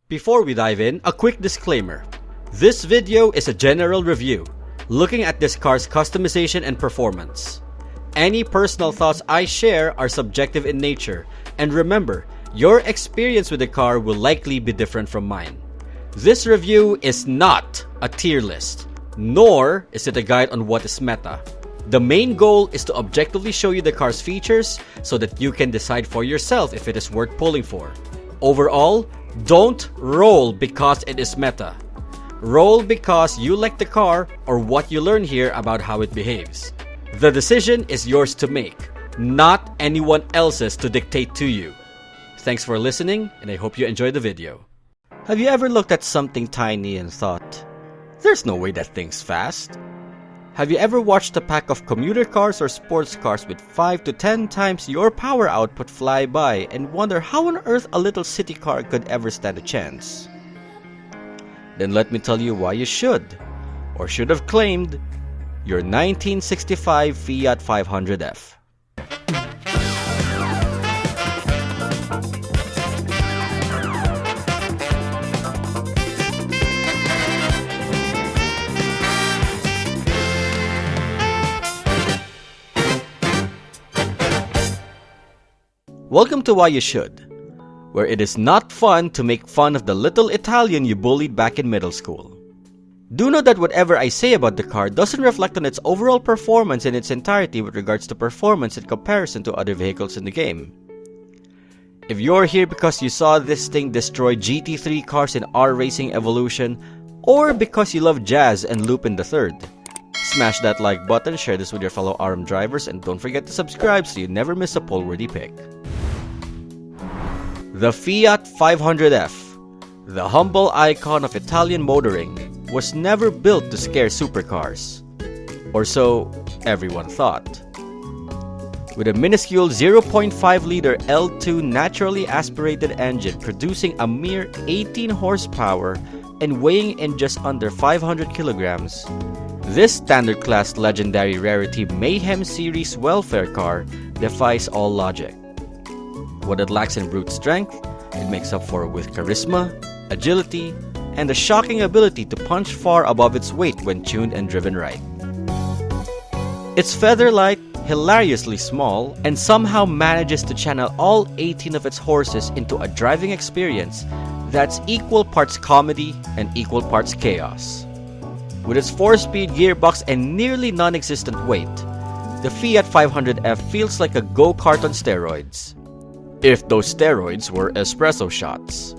Before we dive in, a quick disclaimer. This video is a general review, looking at this car's customization and performance. Any personal thoughts I share are subjective in nature, and remember, your experience with the car will likely be different from mine. This review is not a tier list, nor is it a guide on what is meta. The main goal is to objectively show you the car's features so that you can decide for yourself if it is worth pulling for. Overall, don't roll because it is meta. Roll because you like the car or what you learn here about how it behaves. The decision is yours to make, not anyone else's to dictate to you. Thanks for listening, and I hope you enjoy the video. Have you ever looked at something tiny and thought, there's no way that thing's fast? Have you ever watched a pack of commuter cars or sports cars with 5 to 10 times your power output fly by and wonder how on earth a little city car could ever stand a chance? Then let me tell you why you should, or should have claimed, your 1965 Fiat 500F. Welcome to Why You Should, where it is not fun to make fun of the little Italian you bullied back in middle school. Do know that whatever I say about the car doesn't reflect on its overall performance in its entirety with regards to performance in comparison to other vehicles in the game. If you're here because you saw this thing destroy GT3 cars in R Racing Evolution, or because you love jazz and Lupin III, smash that like button, share this with your fellow RM drivers, and don't forget to subscribe so you never miss a poll-worthy pick. The Fiat 500F, the humble icon of Italian motoring, was never built to scare supercars. Or so everyone thought. With a minuscule 0.5-liter L2 naturally aspirated engine producing a mere 18 horsepower and weighing in just under 500 kilograms, this standard class legendary rarity Mayhem series welfare car defies all logic. What it lacks in brute strength, it makes up for with charisma, agility, and the shocking ability to punch far above its weight when tuned and driven right. It's feather-light, hilariously small, and somehow manages to channel all 18 of its horses into a driving experience that's equal parts comedy and equal parts chaos. With its 4-speed gearbox and nearly non-existent weight, the Fiat 500F feels like a go-kart on steroids. If those steroids were espresso shots.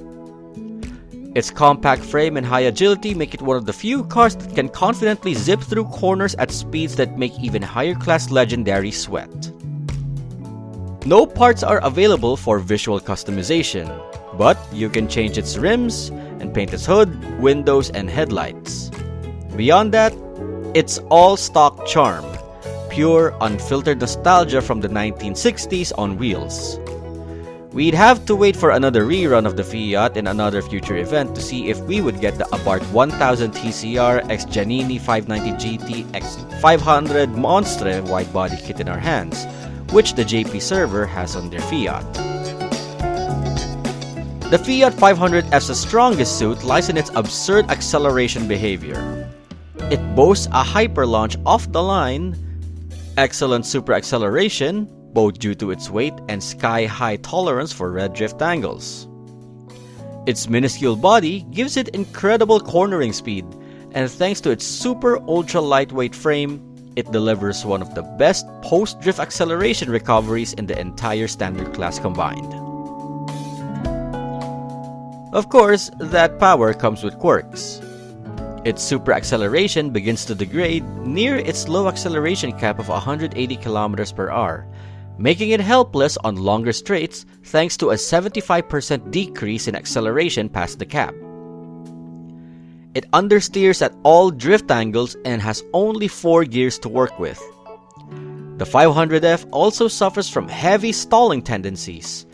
Its compact frame and high agility make it one of the few cars that can confidently zip through corners at speeds that make even higher class legendary sweat. No parts are available for visual customization, but you can change its rims and paint its hood, windows, and headlights. Beyond that, it's all stock charm, pure unfiltered nostalgia from the 1960s on wheels. We'd have to wait for another rerun of the Fiat in another future event to see if we would get the Abarth 1000 TCR x Giannini 590 GT x 500 Monstre wide-body kit in our hands, which the JP server has on their Fiat. The Fiat 500F's strongest suit lies in its absurd acceleration behavior. It boasts a hyper-launch off-the-line, excellent super acceleration, both due to its weight and sky-high tolerance for red drift angles. Its minuscule body gives it incredible cornering speed, and thanks to its super ultra lightweight frame, it delivers one of the best post-drift acceleration recoveries in the entire standard class combined. Of course, that power comes with quirks. Its super acceleration begins to degrade near its low acceleration cap of 180 km per hour, making it helpless on longer straights thanks to a 75% decrease in acceleration past the cap. It understeers at all drift angles and has only 4 gears to work with. The 500F also suffers from heavy stalling tendencies.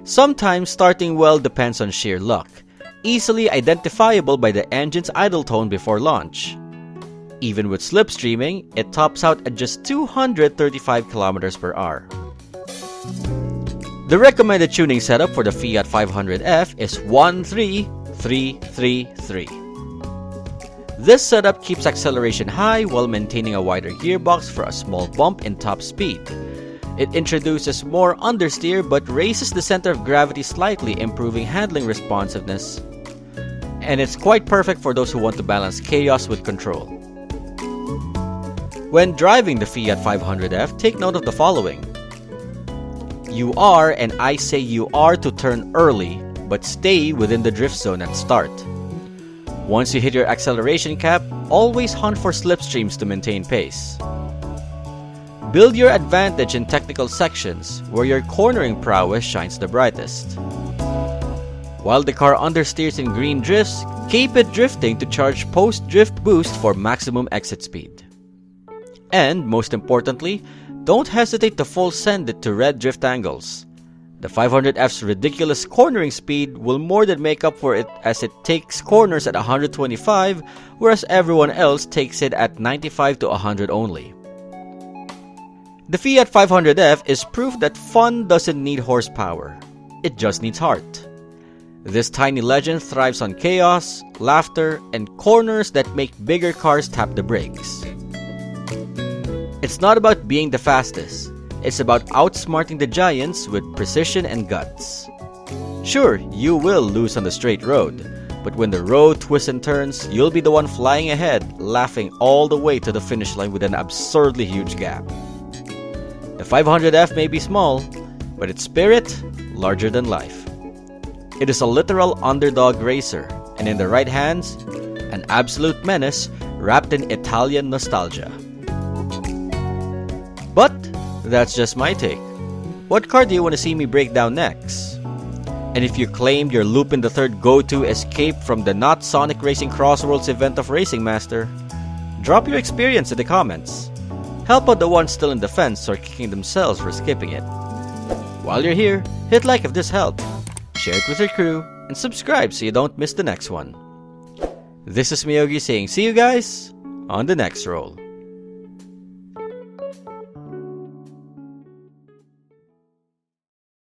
Sometimes starting well depends on sheer luck, easily identifiable by the engine's idle tone before launch. Even with slipstreaming, it tops out at just 235 km per hour. The recommended tuning setup for the Fiat 500F is 1.3 3-3-3. This setup keeps acceleration high while maintaining a wider gearbox for a small bump in top speed. It introduces more understeer but raises the center of gravity slightly, improving handling responsiveness. And it's quite perfect for those who want to balance chaos with control. When driving the Fiat 500F, take note of the following. You are, and I say you are, to turn early, but stay within the drift zone at start. Once you hit your acceleration cap, always hunt for slipstreams to maintain pace. Build your advantage in technical sections where your cornering prowess shines the brightest. While the car understeers in green drifts, keep it drifting to charge post-drift boost for maximum exit speed. And, most importantly, don't hesitate to full send it to red drift angles. The 500F's ridiculous cornering speed will more than make up for it, as it takes corners at 125, whereas everyone else takes it at 95 to 100 only. The Fiat 500F is proof that fun doesn't need horsepower, it just needs heart. This tiny legend thrives on chaos, laughter, and corners that make bigger cars tap the brakes. It's not about being the fastest. It's about outsmarting the giants with precision and guts. Sure, you will lose on the straight road, but when the road twists and turns, you'll be the one flying ahead, laughing all the way to the finish line with an absurdly huge gap. The 500F may be small, but its spirit, larger than life. It is a literal underdog racer, and in the right hands, an absolute menace wrapped in Italian nostalgia. But that's just my take. What car do you want to see me break down next? And if you claimed your Lupin the Third go-to escape from the Not Sonic Racing Crossworlds event of Racing Master, drop your experience in the comments. Help out the ones still in the fence or kicking themselves for skipping it. While you're here, hit like if this helped, share it with your crew, and subscribe so you don't miss the next one. This is Miyogi saying see you guys on the next roll.